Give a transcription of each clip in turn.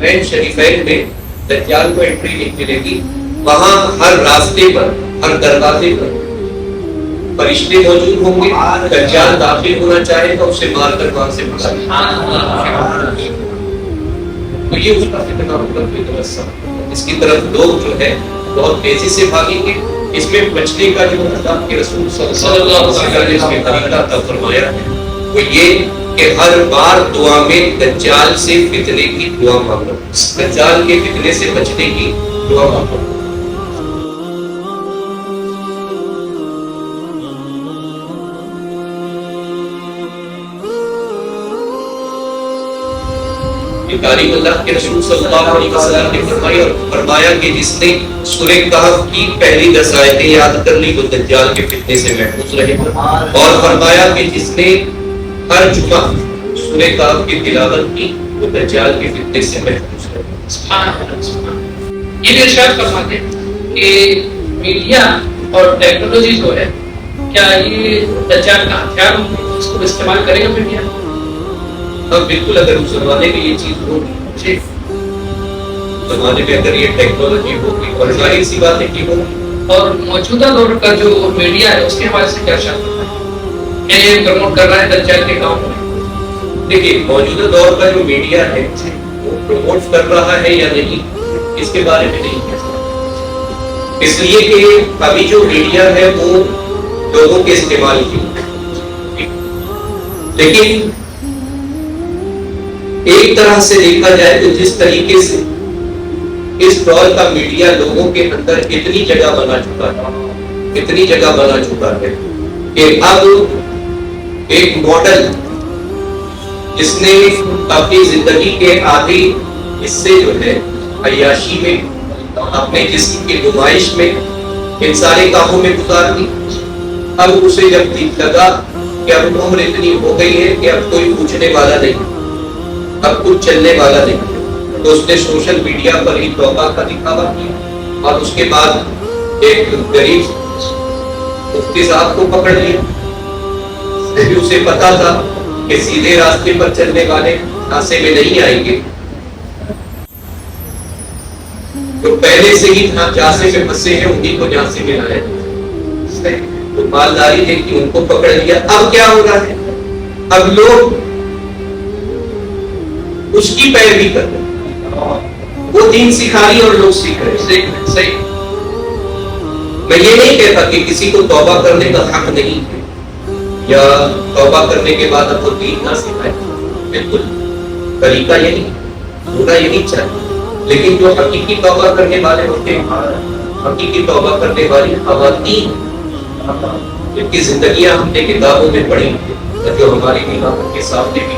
شریفین میں دجال کو انٹری نہیں ملے گی. وہاں ہر راستے پر، ہر دروازے پر فرشتے موجود ہوں گے. دجال داخل ہونا چاہے تو اسے مار کر وہاں سے بھگا. تو یہ اس کا فتنہ ہوگا. اس کی طرف لوگ جو ہے بہت تیزی سے بھاگیں گے. اس میں بچنے کا جو اللہ کے رسول صلی اللہ علیہ وسلم نے اس میں طریقہ عطا فرمایا ہے وہ یہ کہ ہر بار دعا میں دجال سے فتنے کی دعا مانگو. دجال کے فتنے سے بچنے کی دعا مانگو. تعلیم اللہ کے رسول صلی اللہ علیہ وسلم نے فرمایا کہ جس نے سورہ کہف کی پہلی 10 آیتیں یاد کر لی وہ دجال کے فتنے سے محفوظ رہے گا. اور فرمایا کہ جس نے ہر جمعہ سورہ کہف کی تلاوت کی وہ دجال کے فتنے سے محفوظ رہے گا. سبحان اللہ. یہ ارشاد فرماتے ہیں کہ میڈیا اور ٹیکنالوجی جو ہے کیا یہ دجال کا ہتھیار اس کو استعمال کرے گا میڈیا؟ بالکل. اگر اس زمانے میں یہ چیز ہوگی، زمانے میں اگر یہ ٹیکنالوجی ہوگی اور ظاہر سی بات ہے کہ ہوگی. اور موجودہ دور کا جو میڈیا ہے اس کے حوالے سے کیا شامل ہے؟ کیا یہ پروموٹ کر رہا ہے دجال کے کام میں؟ دیکھیے موجودہ دور کا جو میڈیا ہے وہ پروموٹ کر رہا ہے یا نہیں اس کے بارے میں نہیں کہہ سکتا. اس لیے کہ ابھی جو میڈیا ہے وہ لوگوں کے استعمال کی، لیکن ایک طرح سے دیکھا جائے تو جس طریقے سے اس دور کا میڈیا لوگوں کے اندر اتنی جگہ بنا چکا ہے کہ اب ایک ماڈل جس نے اپنی زندگی کے آدھی حصے جو ہے عیاشی میں، اپنے جسم کی نمائش میں، ان سارے کاموں میں گزار دی، اب اسے جب لگا کہ اب عمر اتنی ہو گئی ہے کہ اب کوئی پوچھنے والا نہیں، اب کچھ چلنے والا نہیں، تو اس نے سوشل میڈیا پر ہی توبہ کا دکھاوا کیا اور اس کے بعد ایک غریب مفتی صاحب کو پکڑ لیا. اسے پتا تھا کہ سیدھے راستے پر چلنے والے راستے میں نہیں آئیں گے، تو پہلے سے ہی جھانسے میں پھنسے ہیں انہیں کو جھانسے میں لایا. تو مالداری دیکھی ان کو پکڑ لیا. اب کیا ہو رہا ہے؟ اب لوگ اس کی پیروی کر رہے ہیں. وہ دین سکھا رہی اور لوگ سیکھ رہے ہیں. صحیح. میں یہ نہیں کہتا کہ کسی کو توبہ کرنے کا حق نہیں ہے یا توبہ کرنے کے بعد اب وہ دین نہ سکھائے. بالکل طریقہ یہی ہونا یہی چاہیے. لیکن جو حقیقی توبہ کرنے والے ہوتے ہیں، حقیقی توبہ کرنے والی خواتین جن کی زندگیاں ہم نے کتابوں میں پڑھی جو ہماری نگاہوں کے سامنے بھی،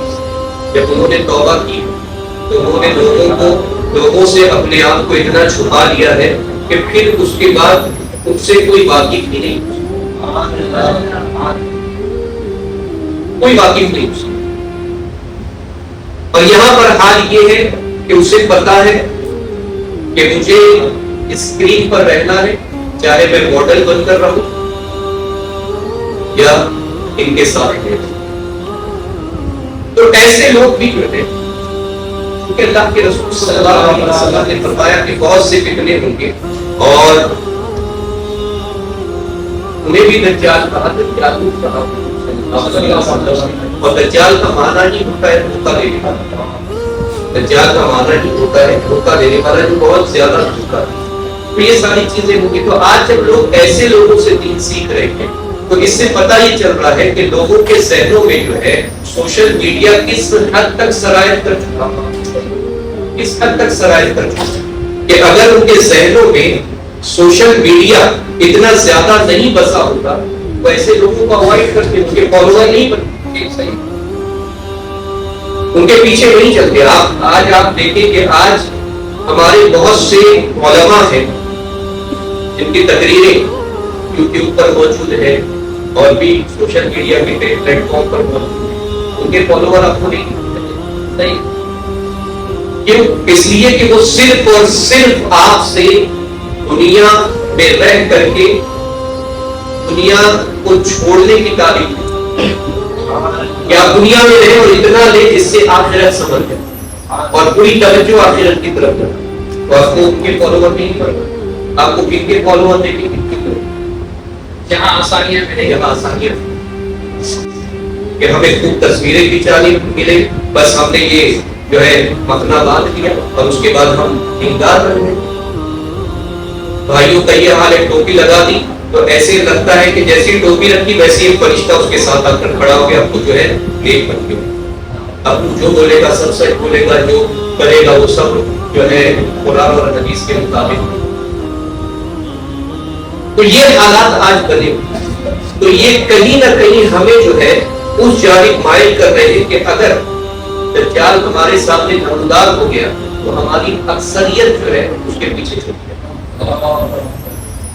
جب انہوں نے توبہ کی تو انہوں نے لوگوں سے اپنے آپ کو اتنا چھپا لیا ہے کہ پھر اس کے بعد ان سے کوئی واقف ہی نہیں، کوئی واقف نہیں. اور یہاں پر حال یہ ہے کہ اسے پتا ہے کہ مجھے اسکرین پر رہنا ہے، چاہے میں ماڈل بن کر رہوں یا ان کے ساتھ رہوں. تو ایسے لوگ بھی جو ہیں کیونکہ اللہ کے رسول صلی اللہ علیہ وسلم نے فرمایا کہ بہت سے فتنے ہوں گے اور انہیں بھی دجال کہا، دجال کہا. اور دجال کا معنی ہی ہوتا ہے دھوکہ دینے والا. دجال کا معنی ہی ہوتا ہے دھوکہ دینے والا، جو بہت زیادہ دھوکہ ہے. تو یہ ساری چیزیں ہوں گی. تو آج جب لوگ ایسے لوگوں سے دین سیکھ رہے ہیں تو اس سے پتہ یہ چل رہا ہے کہ لوگوں کے ذہنوں میں جو ہے سوشل میڈیا کس حد تک سرایت کر چکا کہ اگر ان کے ذہنوں میں سوشل میڈیا اتنا زیادہ نہیں بسا ہوتا تو ایسے لوگوں کو اوائڈ کرتے، ان کے فالوور نہیں بنتے، ان کے پیچھے نہیں چلتے. آج آپ دیکھیں کہ آج ہمارے بہت سے علماء ہیں جن کی تقریریں یوٹیوب پر موجود ہے اور بھی سوشل میڈیا کے پلیٹ فارم پر موجود ہے، ان کے فالوور آپ کو نہیں. کیوں؟ اس لیے کہ وہ صرف اور صرف آپ سے دنیا میں رہ کر کے دنیا کو چھوڑنے کی تعریف کہ آپ دنیا میں رہیں اور اتنا لیں جس سے آخرت سمجھ جائے. اور پوری توجہ آخرت کی طرف رکھنا. تو آپ کو ان کے فالوور نہیں کرنا, آپ کو کن کے فالوور دیکھیں کن کی طرف, جہاں آسانیاں ملے, یہاں آسانیاں کہ ہمیں خوب تصویریں کھینچانی ملے, بس ہم نے یہ جو ہے مکنا باندھ دیا اور اس کے بعد ہم دیندار بن گئے. بھائیوں کا یہ حال ہے, ٹوپی لگا دی تو ایسے لگتا ہے کہ جیسی ٹوپی رکھی ویسے ایک فرشتہ اس کے ساتھ آ کر کھڑا ہو گیا, اب تو جو ہے نیک بن گیا. اب جو بولے گا سب سچ بولے گا, جو کرے گا وہ سب جو ہے قرآن اور حدیث کے مطابق. تو یہ حالات آج بنے, تو یہ کہیں نہ کہیں ہمیں جو ہے اس جانب مائل کر رہے ہیں کہ اگر دجال ہمارے سامنے نمودار ہو گیا تو ہماری اکثریت جو ہے اس کے پیچھے چھوٹ جائے.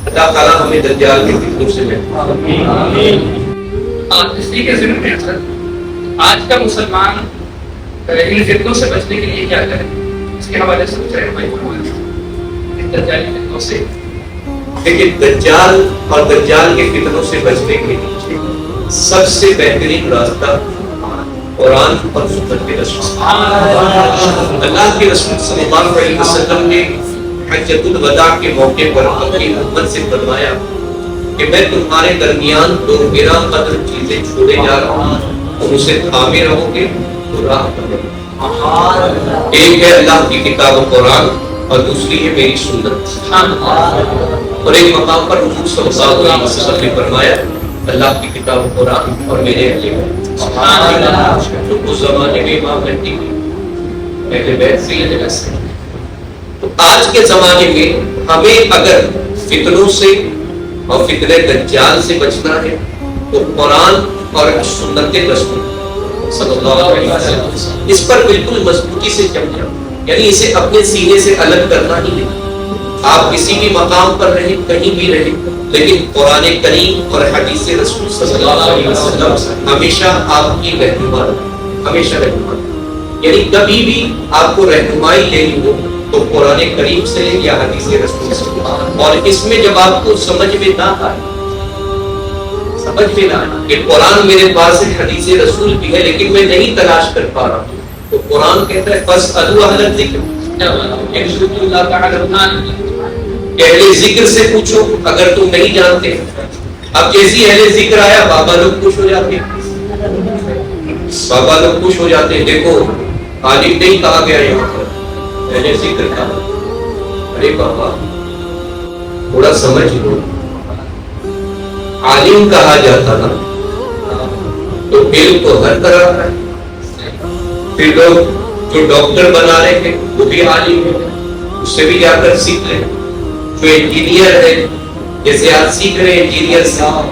اللہ تعالیٰ ہمیں دجال کے فتنوں سے بچائے. اسی کے ذمہ میں سر آج کا مسلمان ان فتنوں سے بچنے کے لیے کیا کرے, اس کے حوالے سے کچھ رہنمائی فرمائیں ان دجالی فتنوں سے. لیکن دجال اور دجال کے فتنوں سے بچنے کے لیے سب سے بہترین راستہ قرآن اور سنت کے رسول. اللہ کے رسول صلی اللہ علیہ وسلم نے حجۃ الوداع کے موقع پر اپنی امت سے فرمایا کہ میں تمہارے درمیان دو گراں قدر چیزیں چھوڑے جا رہا ہوں, تم اسے تھامے رہو گے تو راہ پر رہو. ایک ہے اللہ کی کتاب و قرآن اور دوسری ہے میری سنت. اور ایک مقام پر حضور صلی اللہ علیہ وسلم نے فرمایا اللہ کی کتاب و قرآن اور میرے اہل بیت. جو اس زمانے میں امام مہدی اہل بیت سے یہ جگہ سے. تو آج کے زمانے میں ہمیں اگر فتنوں سے اور فتنہ دجال سے بچنا ہے تو قرآن اور سنت رسول صلی اللہ علیہ وسلم اس پر بالکل مضبوطی سے جم جاؤ. یعنی اسے اپنے سینے سے الگ کرنا ہی نہیں. آپ کسی بھی مقام پر رہیں, کہیں بھی رہیں, لیکن قرآن کریم اور حدیث رسول صلی اللہ علیہ وسلم ہمیشہ آپ کی رہنمائی, ہمیشہ رہنمائی. یعنی کبھی بھی آپ کو رہنمائی لینی ہو تو قرآن کریم سے یا حدیث رسول سے. اور اس میں جب آپ کو سمجھ میں نہ آئے, سمجھ میں نہ آئے کہ قرآن میرے پاس ہے, حدیث رسول بھی ہے, لیکن میں نہیں تلاش کر پا رہا ہوں, تو قرآن کہتا ہے فاسألوا اہل الذکر اہل ذکر سے پوچھو اگر تم نہیں جانتے. اب جیسی اہل ذکر آیا بابا لوگ خوش ہو جاتے ہیں, بابا لوگ خوش ہو جاتے ہیں. دیکھو عالم نہیں کہا گیا یہاں پر, اہل ذکر کہا. ارے بابا تھوڑا سمجھ لو, عالم کہا جاتا نا تو علم تو ہر طرح کا ہے. پھر لوگ جو ڈاکٹر بنا رہے ہیں وہ بھی عالم ہے, اس سے بھی جا کر سیکھ لیں. جو انجینئر ہے جیسے آپ سیکھ رہے ہیں انجینئر صاحب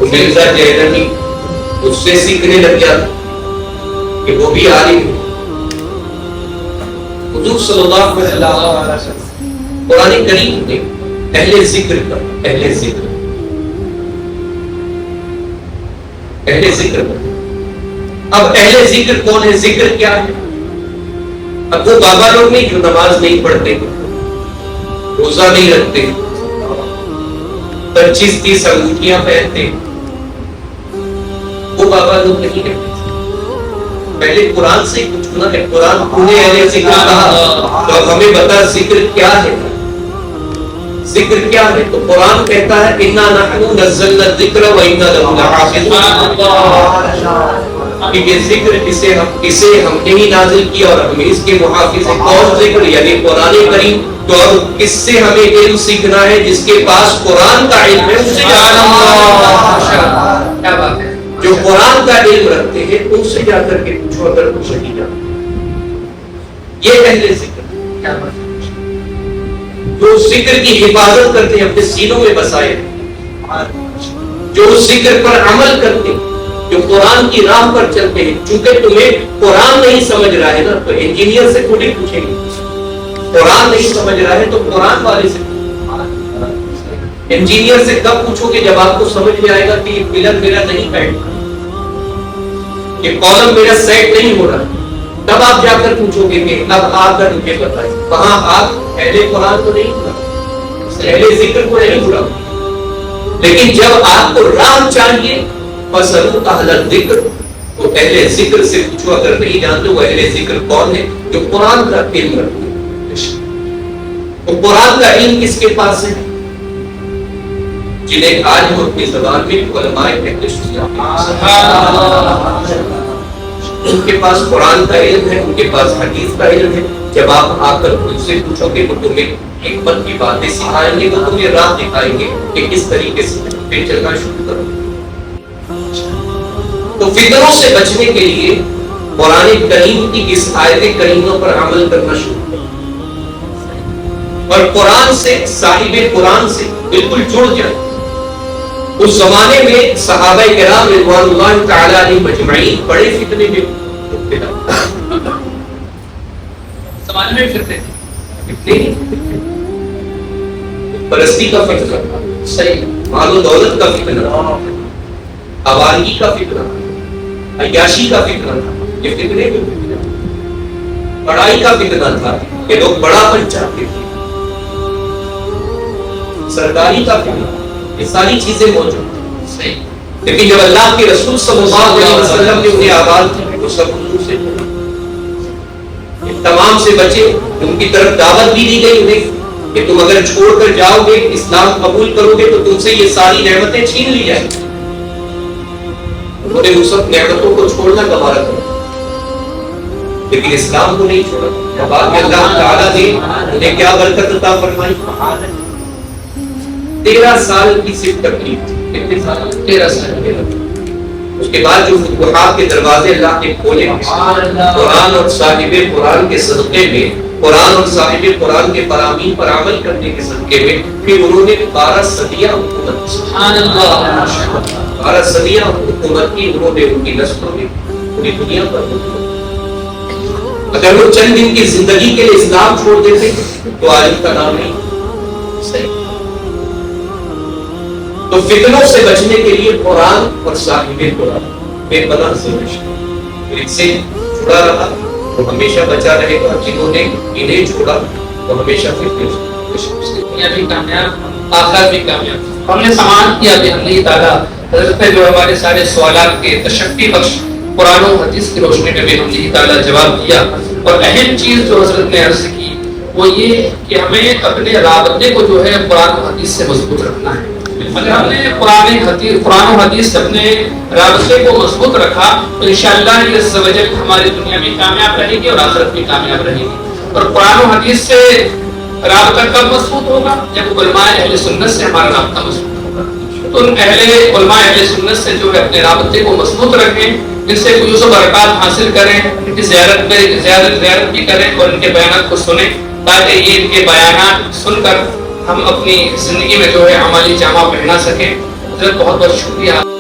مرزا جہلمی, اس سے سیکھنے لگ جاتا کہ وہ بھی عالم ہے. حضور صلی اللہ علیہ وسلم قرآن کریم نے اہل ذکر کا, اہل ذکر, اہل ذکر کا. اب اہل ذکر کون ہے, ذکر کیا ہے؟ اب وہ بابا لوگ نہیں جو نماز نہیں پڑھتے, روزہ نہیں رکھتے, 25-30 انگوٹھیاں پہنتے, وہ بابا لوگ نہیں رہتے. پہلے قرآن سے ہی پوچھنا ہے, قرآن انہیں اہل ذکر کہا تو اب ہمیں بتا ذکر کیا ہے, ذکر کیا ہے. تو قرآن کہتا ہے اِنَّا نَحْنُ نَزَّلْنَا الذِّكْرَ وَإِنَّا لَهُ لَحَافِظُونَ. کہ یہ ذکر اسے ہم نے ہی نازل کیا اور ہم اس کے محافظ ہیں. کون ذکر؟ یعنی قرآن کریم. تو اب کس سے ہمیں علم سیکھنا ہے؟ جس کے پاس قرآن کا علم ہے اس سے. کیا بات ہے, جو قرآن کا علم رکھتے ہیں ان سے جا کر کے پوچھو اگر کچھ نہیں جانتے. یہ اہل ذکر. کیا بات ہے, جو ذکر کی حفاظت کرتے ہیں, اپنے سینوں میں بسائے, جو ذکر پر عمل کرتے ہیں, جو قرآن کی راہ پر چلتے ہیں. چونکہ تمہیں قرآن نہیں سمجھ رہا ہے نا تو انجینئر سے تھوڑی پوچھیں گے. قرآن نہیں سمجھ رہا ہے تو قرآن والے سے. انجینئر سے کب پوچھو گے جب آپ کو سمجھ میں آئے گا کہ یہ پلر میرا نہیں بیٹھتا, یہ کالم میرا سیٹ نہیں ہو رہا, تب آپ جا کر پوچھو گے کہ اب آپ کا مجھے بتائیں. وہاں آپ اہل قرآن کو نہیں پڑھا, اہل ذکر کو نہیں پڑھا. لیکن جب آپ کو راہ چاہیے فَاسْأَلُوا أَهْلَ الذِّكْرِ تو اہل ذکر سے پوچھو، اگر نہیں جانتے وہ اہل ذکر کون ہے؟ جو قرآن کا علم رکھتے ہیں۔ تو قرآن کا علم کس کے پاس ہے؟ جنہیں آج ہم اپنی زبان میں علماء کہتے ہیں، ان کے پاس قرآن کا علم ہے، ان کے پاس حدیث کا علم ہے۔ جب آپ آ کر ان سے پوچھو گے وہ تمہیں حکمت کی باتیں سکھائیں گے، وہ تمہیں راہ دکھائیں گے کہ کس طریقے سے پہ چلنا شروع کرو۔ تو فتنوں سے بچنے کے لیے قرآن کریم کی اس آیت کریمہ پر عمل کرنا شروع کرو، اور قرآن سے، صاحب قرآن سے بالکل جڑ جائے۔ اس زمانے میں صحابہ کرام رضوان اللہ تعالی علیہم مجمعین بڑے فتنے میں مبتلا، زمانے میں پھرتے پرستی کا فتنہ، صحیح، مال و دولت کا فتنہ، آوارگی کا فتنہ، عیاشی کا فتنہ تھا، یہ فتنے میں مبتلا۔ پڑھائی کا فتنہ تھا کہ لوگ بڑا بن چاہتے تھے، سرکاری کا فتنہ، یہ ساری چیزیں موجود ہیں، صحیح۔ لیکن جب اللہ کے رسول صلی اللہ علیہ وسلم نے انہیں آواز دی تو سب ان سے تمام سے بچے۔ ان کی طرف دعوت بھی دی گئی انہیں کہ تم اگر چھوڑ کر جاؤ گے، اسلام قبول کرو گے تو تم سے یہ ساری نعمتیں چھین لی جائیں گی۔ انہوں نے ان سب نعمتوں کو چھوڑنا گوارا کیا، لیکن اسلام کو نہیں چھوڑا۔ بعد میں اللہ تعالیٰ نے انہیں کیا برکت عطا فرمائی؟ 13 سال کی صرف تکلیف تھی۔ کتنے سال؟ 13 سال۔ اس کے بعد جو فتوحات کے دروازے اللہ نے کھولے، قرآن اور صاحب قرآن کے صدقے میں، قرآن اور صاحب قرآن کے فرامین پر عمل کرنے کے صدقے میں، پھر انہوں نے 12 صدیاں حکومت کی۔ سبحان اللہ، 12 صدیاں حکومت کی انہوں نے، ان کی نسلوں نے پوری دنیا پر حکومت۔ اگر وہ چند دن کی زندگی کے لیے اسلام چھوڑ دیتے تو عالم کا نام نہیں۔ صحیح۔ تو فتنوں سے بچنے کے لیے قرآن اور صاحب قرآن بے پناہ سے ان سے چھڑا رہا تو ہمیشہ بچا رہے گا، جنہوں نے انہیں چھوڑا تو ہمیشہ دنیا بھی کامیاب، آخرت بھی کامیاب۔ ہم نے سماعت کیا کہ اللہ تعالیٰ حضرت نے جو ہمارے سارے سوالات کے تشفی بخش قرآن و حدیث کی روشنی میں بھی اللہ تعالیٰ جواب دیا۔ اور اہم چیز جو حضرت نے عرض کی وہ یہ کہ ہمیں اپنے رابطے کو جو ہے قرآن و حدیث سے مضبوط رکھنا ہے۔ اگر ہم نے قرآن و حدیث سے اپنے رابطے کو مضبوط رکھا تو انشاءاللہ عز و جل ہماری دنیا بھی کامیاب رہے گی اور آخرت بھی کامیاب رہے گی۔ اور قرآن و حدیث سے رابطہ کب مضبوط ہوگا؟ جب علماء اہل سنت سے ہمارا رابطہ مضبوط ہوگا۔ تو ان علماء اہل سنت سے جو ہے اپنے رابطے کو مضبوط رکھیں، ان سے فیوز و برکات حاصل کریں، ان کی زیارت بھی کریں اور ان کے بیانات کو سنیں، تاکہ یہ ان کے بیانات سن کر ہم اپنی زندگی میں جو ہے عملی جامہ پہنا سکیں۔ حضرت بہت بہت شکریہ۔